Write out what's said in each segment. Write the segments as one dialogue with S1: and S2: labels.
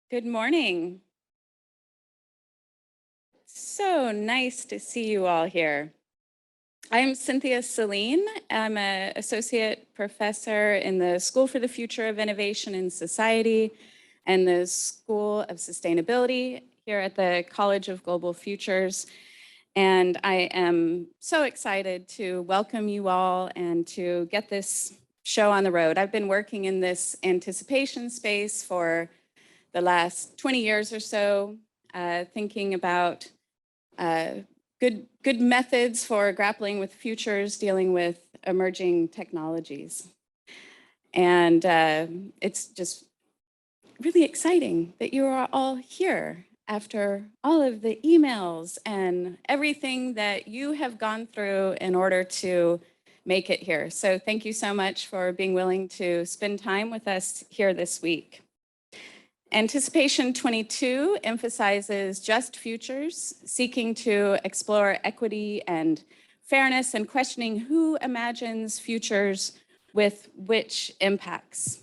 S1: Good morning. So nice to see you all here. I'm Cynthia Selin. I'm an associate professor in the School for the Future of Innovation in Society and the School of Sustainability here at the College of Global Futures. And I am so excited to welcome you all and to get this show on the road. I've been working in this anticipation space for the last 20 years or so, thinking about good methods for grappling with futures, dealing with emerging technologies. And it's just really exciting that you are all here after all of the emails and everything that you have gone through in order to make it here. So thank you so much for being willing to spend time with us here this week. Anticipation 22 emphasizes just futures, seeking to explore equity and fairness and questioning who imagines futures with which impacts.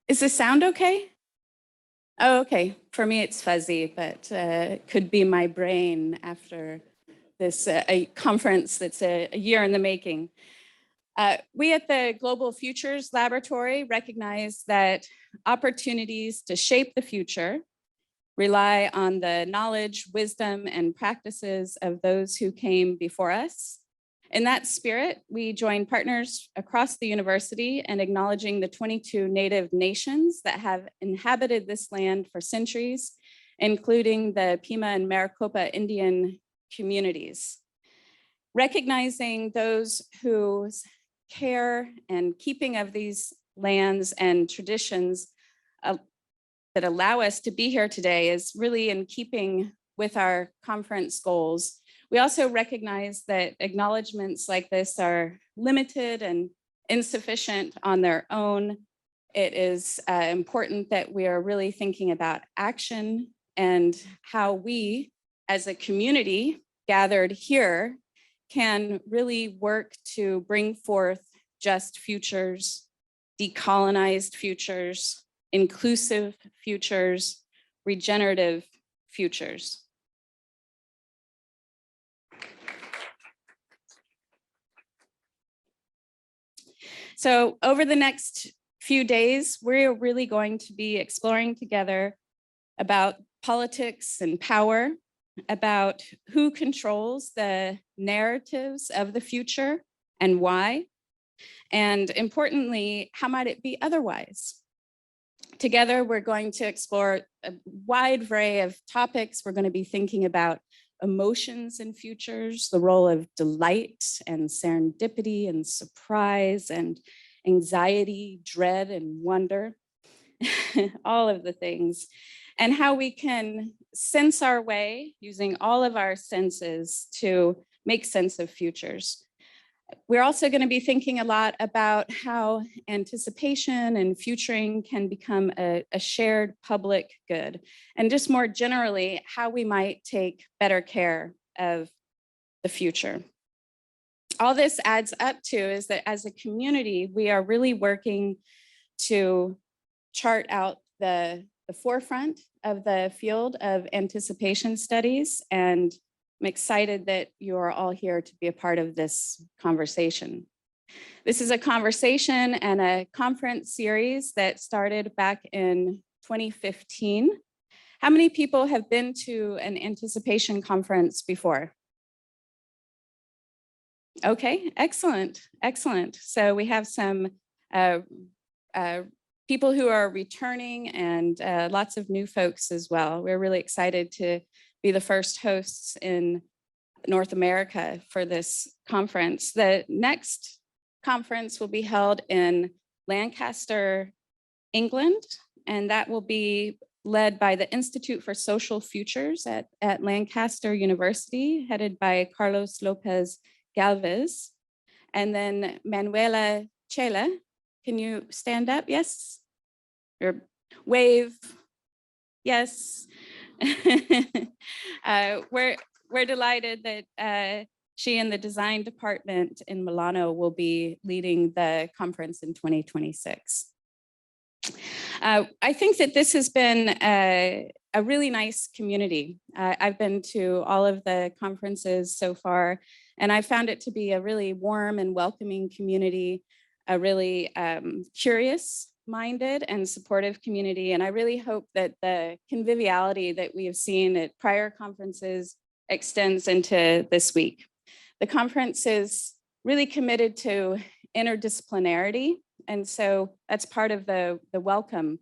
S1: Is the sound okay? Oh, okay. For me, it's fuzzy, but it could be my brain after this a conference that's a year in the making. We at the Global Futures Laboratory recognize that opportunities to shape the future rely on the knowledge, wisdom, and practices of those who came before us. In that spirit, we join partners across the university in acknowledging the 22 native nations that have inhabited this land for centuries, including the Pima and Maricopa Indian communities. Recognizing those whose care and keeping of these lands and traditions that allow us to be here today is really in keeping with our conference goals. We also recognize that acknowledgements like this are limited and insufficient on their own. It is important that we are really thinking about action and how we, as a community gathered here, can really work to bring forth just futures, decolonized futures, inclusive futures, regenerative futures. So over the next few days, we're really going to be exploring together about politics and power, about who controls the narratives of the future and why, and importantly, how might it be otherwise? Together, we're going to explore a wide array of topics. We're going to be thinking about emotions in futures, the role of delight and serendipity and surprise and anxiety, dread and wonder, all of the things, and how we can sense our way using all of our senses to make sense of futures. We're also going to be thinking a lot about how anticipation and futuring can become a shared public good, and just more generally, how we might take better care of the future. All this adds up to is that as a community, we are really working to chart out the forefront of the field of anticipation studies, and I'm excited that you are all here to be a part of this conversation. This is a conversation and a conference series that started back in 2015. How many people have been to an anticipation conference before? Okay, excellent, excellent. So we have some people who are returning and lots of new folks as well. We're really excited to be the first hosts in North America for this conference. The next conference will be held in Lancaster, England, and that will be led by the Institute for Social Futures at Lancaster University, headed by Carlos Lopez Galvez. And then Manuela Chela, can you stand up? Yes? Or wave? Yes. We're delighted that she and the design department in Milano will be leading the conference in 2026. I think that this has been a really nice community. I've been to all of the conferences so far, and I found it to be a really warm and welcoming community, a really curious-minded and supportive community. And I really hope that the conviviality that we have seen at prior conferences extends into this week. The conference is really committed to interdisciplinarity. And so that's part of the welcome,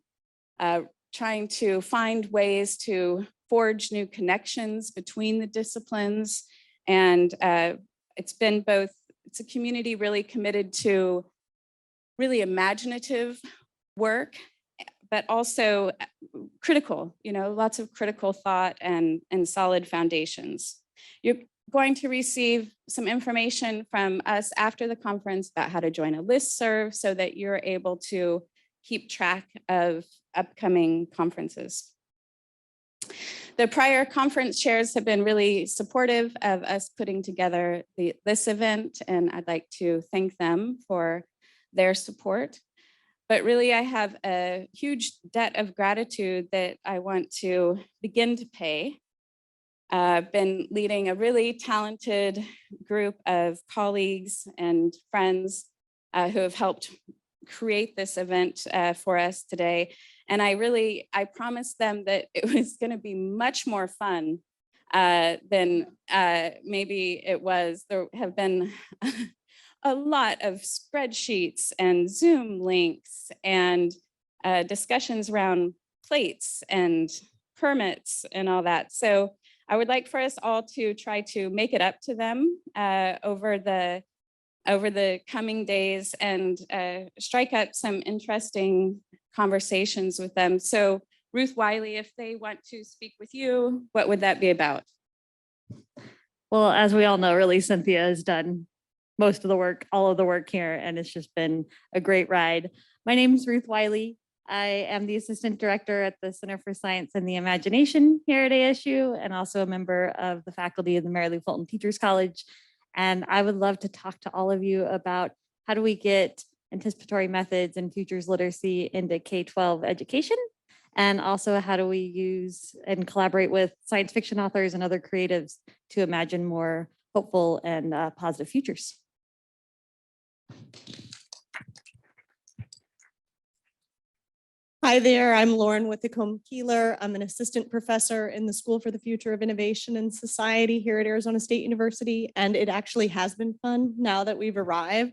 S1: trying to find ways to forge new connections between the disciplines. And it's a community really committed to really imaginative work, but also critical, lots of critical thought and solid foundations. You're going to receive some information from us after the conference about how to join a listserv so that you're able to keep track of upcoming conferences. The prior conference chairs have been really supportive of us putting together this event, and I'd like to thank them for their support. But really, I have a huge debt of gratitude that I want to begin to pay. I've been leading a really talented group of colleagues and friends who have helped create this event for us today. And I promised them that it was going to be much more fun than maybe it was. There have been a lot of spreadsheets and Zoom links and discussions around plates and permits and all that. So I would like for us all to try to make it up to them over the coming days and strike up some interesting conversations with them. So Ruth Wiley, if they want to speak with you, what would that be about?
S2: Well, as we all know, really, Cynthia has done most of the work, all of the work here, and it's just been a great ride. My name is Ruth Wiley. I am the Assistant Director at the Center for Science and the Imagination here at ASU, and also a member of the faculty of the Mary Lou Fulton Teachers College. And I would love to talk to all of you about how do we get anticipatory methods and futures literacy into K-12 education, and also how do we use and collaborate with science fiction authors and other creatives to imagine more hopeful and positive futures.
S3: Hi there, I'm Lauren Withicombe-Keeler. I'm an assistant professor in the School for the Future of Innovation and Society here at Arizona State University, and it actually has been fun now that we've arrived.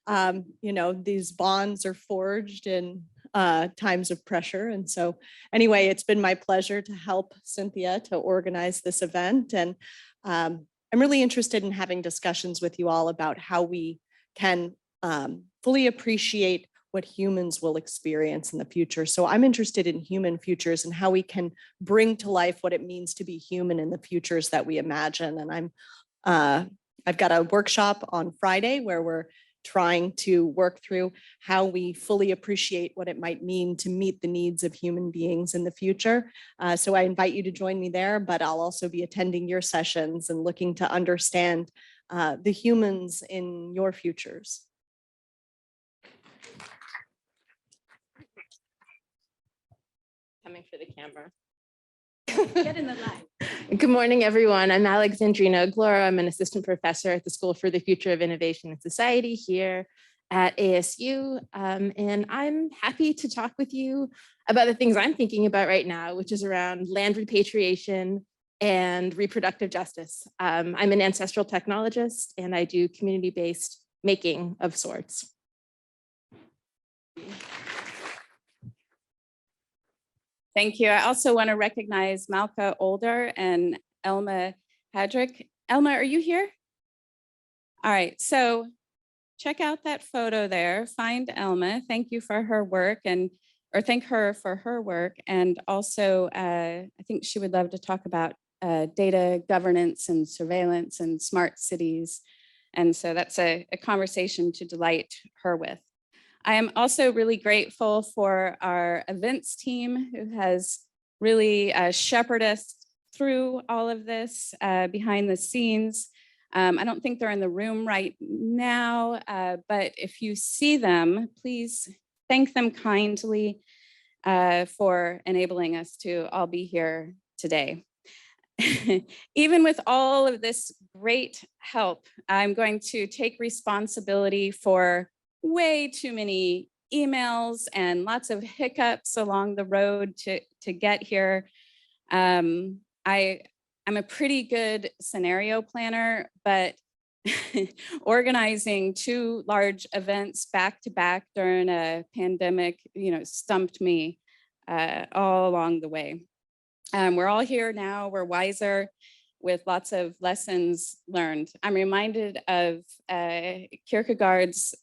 S3: These bonds are forged in times of pressure, and so anyway, it's been my pleasure to help Cynthia to organize this event, and I'm really interested in having discussions with you all about how we can fully appreciate what humans will experience in the future. So I'm interested in human futures and how we can bring to life what it means to be human in the futures that we imagine. And I've got a workshop on Friday where we're trying to work through how we fully appreciate what it might mean to meet the needs of human beings in the future. So I invite you to join me there, but I'll also be attending your sessions and looking to understand the humans in your futures.
S4: Coming for the camera.
S1: Get in the line.
S4: Good morning, everyone. I'm Alexandrina Glora. I'm an assistant professor at the School for the Future of Innovation and Society here at ASU. And I'm happy to talk with you about the things I'm thinking about right now, which is around land repatriation and reproductive justice. I'm an ancestral technologist, and I do community-based making of sorts.
S1: Thank you. I also want to recognize Malka Older and Elma Hadrick. Elma, are you here? All right, so check out that photo there. Find Elma. Thank you for her work, or thank her for her work. And also, I think she would love to talk about data governance and surveillance and smart cities. And so that's a conversation to delight her with. I am also really grateful for our events team who has really shepherded us through all of this behind the scenes. I don't think they're in the room right now, but if you see them, please thank them kindly for enabling us to all be here today. Even with all of this great help, I'm going to take responsibility for way too many emails and lots of hiccups along the road to get here. I'm a pretty good scenario planner, but organizing 2 large events back to back during a pandemic, stumped me all along the way. We're all here now, we're wiser with lots of lessons learned. I'm reminded of Kierkegaard's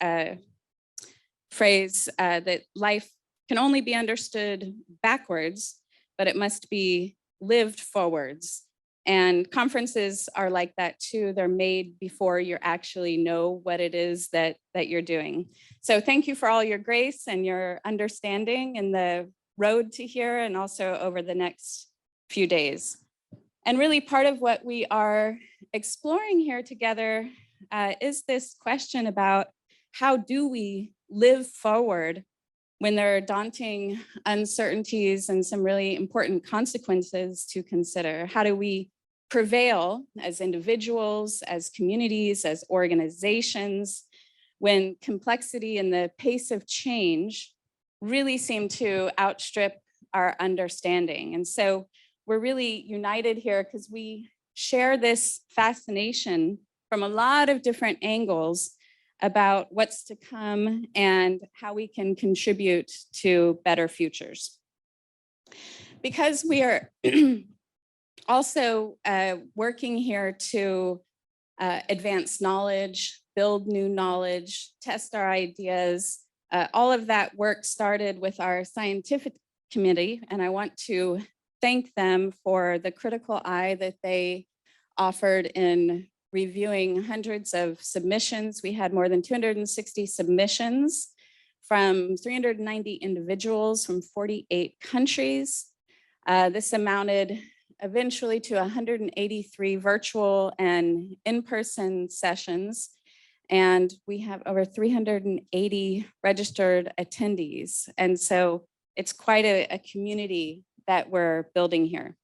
S1: phrase that life can only be understood backwards, but it must be lived forwards. And conferences are like that too. They're made before you actually know what it is that you're doing. So thank you for all your grace and your understanding in the road to here and also over the next few days. And really part of what we are exploring here together is this question about how do we live forward when there are daunting uncertainties and some really important consequences to consider. How do we prevail as individuals, as communities, as organizations, when complexity and the pace of change really seem to outstrip our understanding? And so we're really united here because we share this fascination from a lot of different angles about what's to come and how we can contribute to better futures. Because we are also working here to advance knowledge, build new knowledge, test our ideas. All of that work started with our scientific committee, and I want to thank them for the critical eye that they offered in reviewing hundreds of submissions. We had more than 260 submissions from 390 individuals from 48 countries. This amounted eventually to 183 virtual and in-person sessions. And we have over 380 registered attendees. And so it's quite a community that we're building here.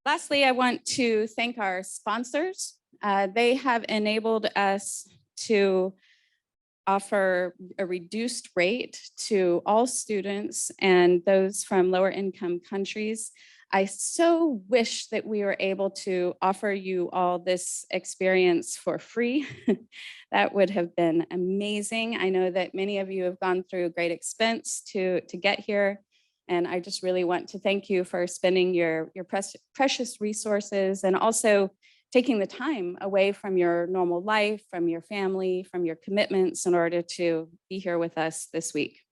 S1: Lastly, I want to thank our sponsors. They have enabled us to offer a reduced rate to all students and those from lower income countries. I so wish that we were able to offer you all this experience for free. That would have been amazing. I know that many of you have gone through great expense to get here. And I just really want to thank you for spending your precious resources and also taking the time away from your normal life, from your family, from your commitments in order to be here with us this week.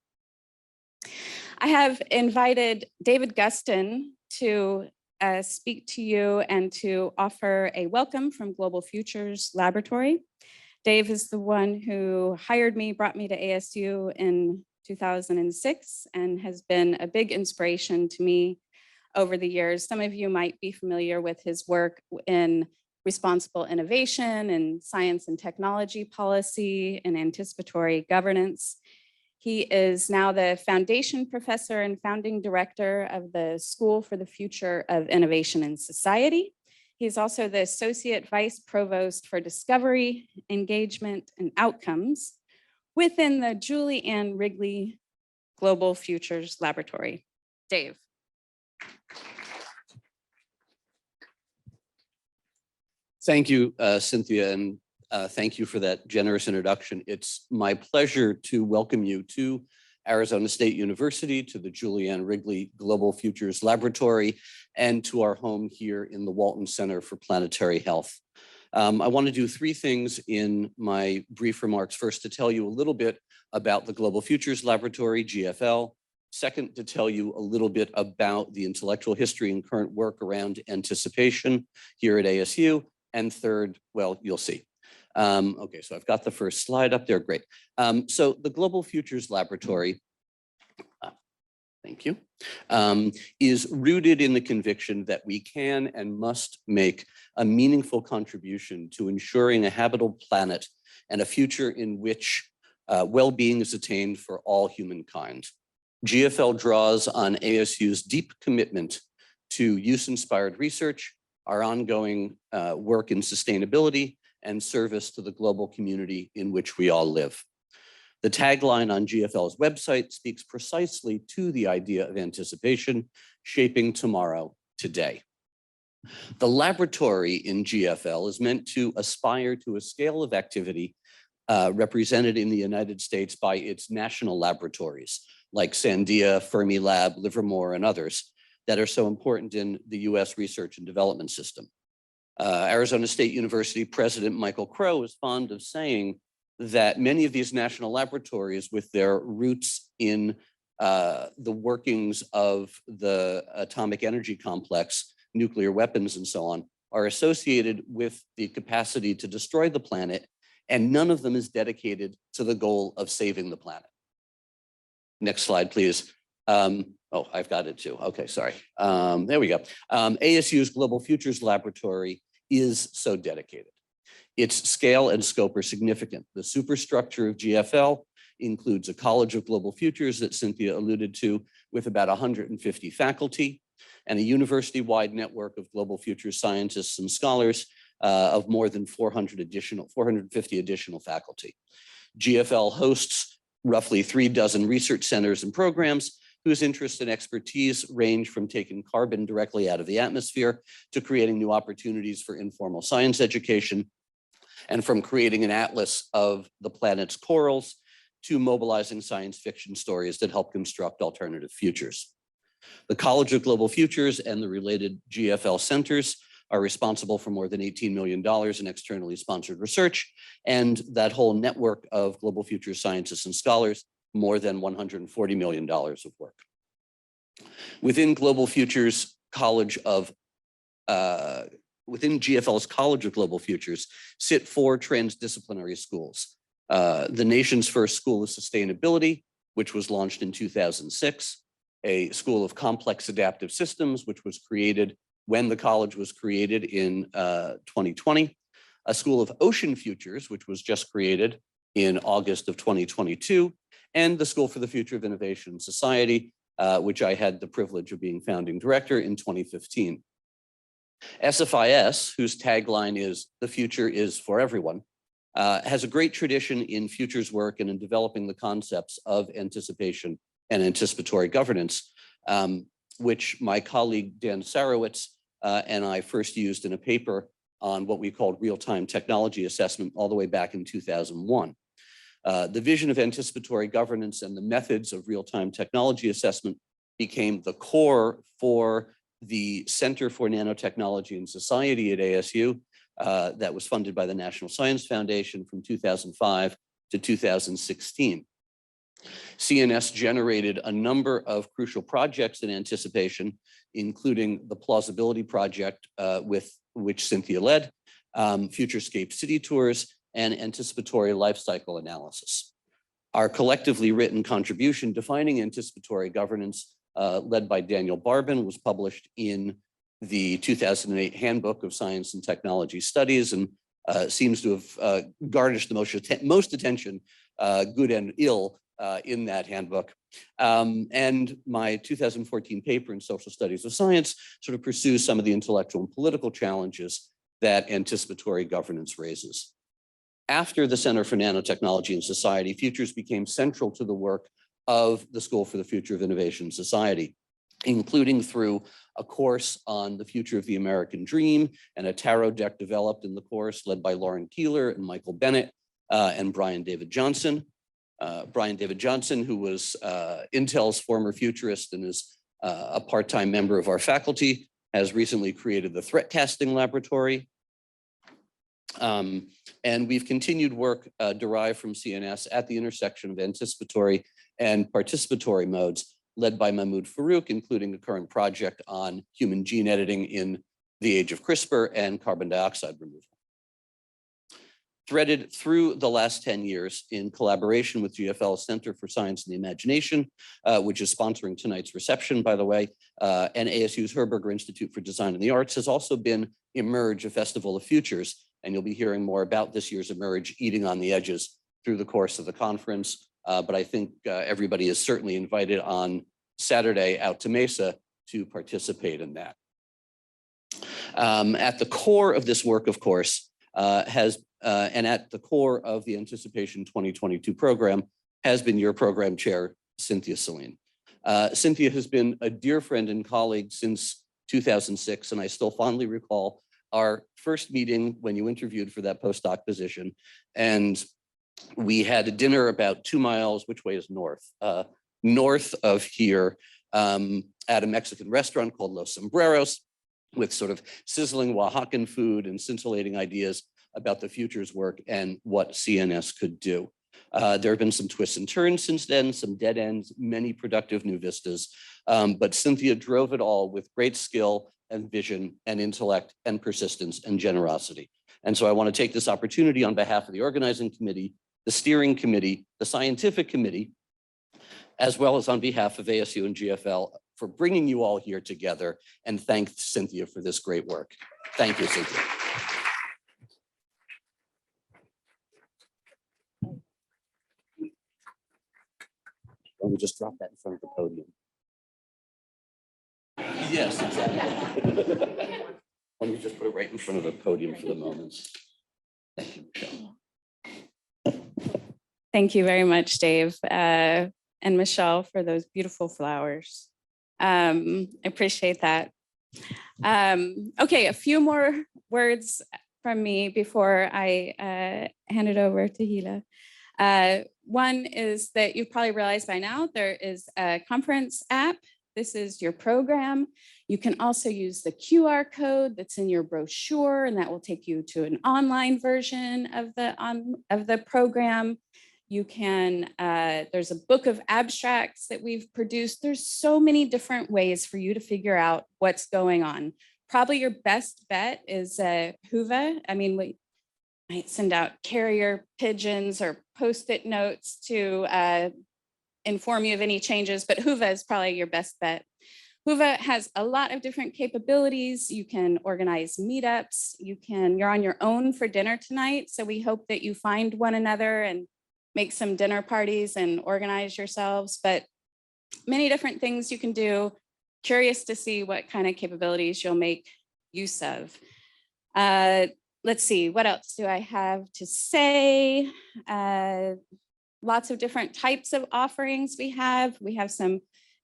S1: I have invited David Guston to speak to you and to offer a welcome from Global Futures Laboratory. Dave is the one who hired me, brought me to ASU in 2006, and has been a big inspiration to me over the years. Some of you might be familiar with his work in responsible innovation and science and technology policy and anticipatory governance. He is now the foundation professor and founding director of the School for the Future of Innovation in Society. He's also the associate vice provost for discovery, engagement, and outcomes within the Julie Ann Wrigley Global Futures Laboratory. Dave.
S5: Thank you, Cynthia, and thank you for that generous introduction. It's my pleasure to welcome you to Arizona State University, to the Julie Ann Wrigley Global Futures Laboratory, and to our home here in the Walton Center for Planetary Health. I want to do 3 things in my brief remarks. First, to tell you a little bit about the Global Futures Laboratory, GFL. Second, to tell you a little bit about the intellectual history and current work around anticipation here at ASU. And third, well, you'll see. Okay, so I've got the first slide up there, great. So the Global Futures Laboratory, thank you, is rooted in the conviction that we can and must make a meaningful contribution to ensuring a habitable planet and a future in which well-being is attained for all humankind. GFL draws on ASU's deep commitment to use-inspired research, our ongoing work in sustainability, and service to the global community in which we all live. The tagline on GFL's website speaks precisely to the idea of anticipation, shaping tomorrow today. The laboratory in GFL is meant to aspire to a scale of activity represented in the United States by its national laboratories, like Sandia, Fermilab, Livermore, and others that are so important in the US research and development system. Arizona State University President Michael Crow is fond of saying that many of these national laboratories, with their roots in the workings of the atomic energy complex, nuclear weapons, and so on, are associated with the capacity to destroy the planet, and none of them is dedicated to the goal of saving the planet. Next slide, please. Oh, I've got it too. Okay, sorry. There we go. ASU's Global Futures Laboratory is so dedicated. Its scale and scope are significant. The superstructure of GFL includes a College of Global Futures that Cynthia alluded to, with about 150 faculty, and a university-wide network of global futures scientists and scholars of more than 450 additional faculty. GFL hosts roughly 36 research centers and programs whose interests and expertise range from taking carbon directly out of the atmosphere to creating new opportunities for informal science education, and from creating an atlas of the planet's corals to mobilizing science fiction stories that help construct alternative futures. The College of Global Futures and the related GFL centers are responsible for more than $18 million in externally sponsored research, and that whole network of global futures scientists and scholars, more than $140 million of work. Within Global Futures College of, within GFL's College of Global Futures sit 4 transdisciplinary schools. The nation's first School of Sustainability, which was launched in 2006, a School of Complex Adaptive Systems, which was created when the college was created in 2020, a School of Ocean Futures, which was just created in August of 2022, and the School for the Future of Innovation and Society, which I had the privilege of being founding director in 2015. SFIS, whose tagline is "The future is for everyone," has a great tradition in futures work and in developing the concepts of anticipation and anticipatory governance, which my colleague Dan Sarowitz and I first used in a paper on what we called real-time technology assessment all the way back in 2001. The vision of anticipatory governance and the methods of real-time technology assessment became the core for the Center for Nanotechnology and Society at ASU that was funded by the National Science Foundation from 2005 to 2016. CNS generated a number of crucial projects in anticipation, including the Plausibility Project, with which Cynthia led, Futurescape City Tours, and Anticipatory Life Cycle Analysis. Our collectively written contribution defining anticipatory governance, led by Daniel Barbin, was published in the 2008 Handbook of Science and Technology Studies, and seems to have garnished the most attention, good and ill, in that handbook. And my 2014 paper in Social Studies of Science sort of pursues some of the intellectual and political challenges that anticipatory governance raises. After the Center for Nanotechnology and Society, futures became central to the work of the School for the Future of Innovation Society, including through a course on the future of the American dream and a tarot deck developed in the course led by Lauren Keeler and Michael Bennett and Brian David Johnson. Brian David Johnson, who was Intel's former futurist and is a part-time member of our faculty, has recently created the Threat Casting Laboratory. And we've continued work derived from CNS at the intersection of anticipatory and participatory modes, led by Mahmoud Farouk, including a current project on human gene editing in the age of CRISPR and carbon dioxide removal. Threaded through the last 10 years in collaboration with GFL Center for Science and the Imagination, which is sponsoring tonight's reception, by the way, and ASU's Herberger Institute for Design and the Arts has also been Emerge, a festival of futures, and you'll be hearing more about this year's Emerge, Eating on the Edges, through the course of the conference. But I think everybody is certainly invited on Saturday out to Mesa to participate in that. At the core of this work, of course, and at the core of the Anticipation 2022 program has been your program chair, Cynthia Selin. Cynthia has been a dear friend and colleague since 2006, and I still fondly recall our first meeting when you interviewed for that postdoc position. And we had a dinner about 2 miles, which way is north? North of here at a Mexican restaurant called Los Sombreros, with sort of sizzling Oaxacan food and scintillating ideas about the future's work and what CNS could do. There have been some twists and turns since then, some dead ends, many productive new vistas, but Cynthia drove it all with great skill and vision and intellect and persistence and generosity. And so I want to take this opportunity on behalf of the organizing committee, the steering committee, the scientific committee, as well as on behalf of ASU and GFL for bringing you all here together, and thank Cynthia for this great work. Thank you, Cynthia. Let me just drop that in front of the podium. Yes, exactly. Let me just put it right in front of the podium for the moment. Thank you, Michelle.
S1: Thank you very much, Dave, and Michelle, for those beautiful flowers. I appreciate that. Okay, a few more words from me before I hand it over to Hila. One is that you've probably realized by now there is a conference app. This is your program. You can also use the QR code that's in your brochure, and that will take you to an online version of the program. You can, there's a book of abstracts that we've produced. There's so many different ways for you to figure out what's going on. Probably your best bet is Whova. I mean, we might send out carrier pigeons or Post-it notes to inform you of any changes, but Whova is probably your best bet. Whova has a lot of different capabilities. You can organize meetups. You're on your own for dinner tonight. So we hope that you find one another and make some dinner parties and organize yourselves, but many different things you can do. Curious to see what kind of capabilities you'll make use of. Let's see, what else do I have to say? Lots of different types of offerings we have. We have some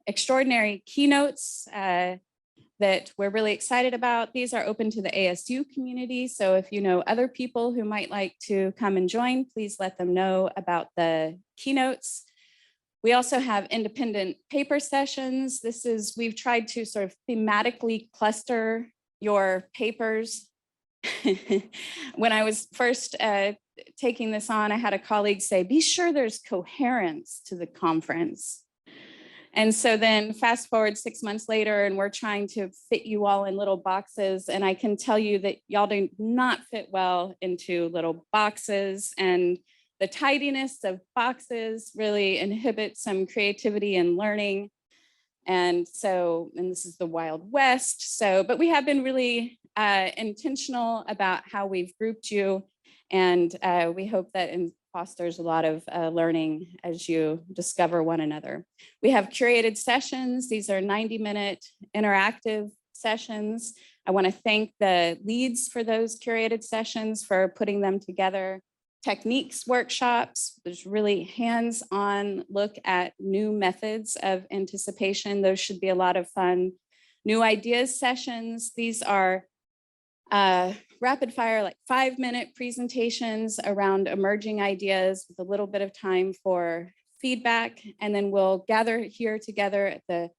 S1: extraordinary keynotes that we're really excited about. These are open to the ASU community. So if you know other people who might like to come and join, please let them know about the keynotes. We also have independent paper sessions. We've tried to sort of thematically cluster your papers. When I was first taking this on, I had a colleague say, be sure there's coherence to the conference. And so then fast forward 6 months later, and we're trying to fit you all in little boxes. And I can tell you that y'all do not fit well into little boxes. And the tidiness of boxes really inhibits some creativity and learning. And this is the Wild West. But we have been really intentional about how we've grouped you. And we hope that fosters a lot of learning as you discover one another. We have curated sessions. These are 90-minute interactive sessions. I want to thank the leads for those curated sessions for putting them together. Techniques workshops, there's really hands-on look at new methods of anticipation. Those should be a lot of fun. New ideas sessions. These are rapid fire, like 5-minute presentations around emerging ideas with a little bit of time for feedback. And then we'll gather here together at the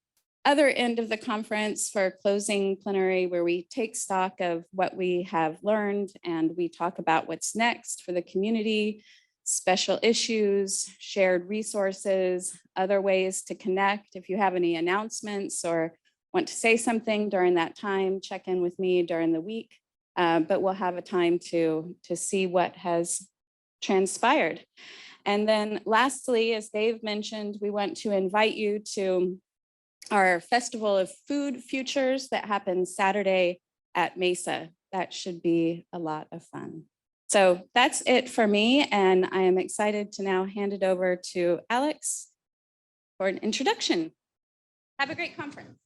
S1: other end of the conference for closing plenary, where we take stock of what we have learned and we talk about what's next for the community, special issues, shared resources, other ways to connect. If you have any announcements or want to say something during that time, check in with me during the week. But we'll have a time to see what has transpired. And then lastly, as Dave mentioned, we want to invite you to our Festival of Food Futures that happens Saturday at Mesa. That should be a lot of fun. So that's it for me, and I am excited to now hand it over to Alex for an introduction. Have a great conference.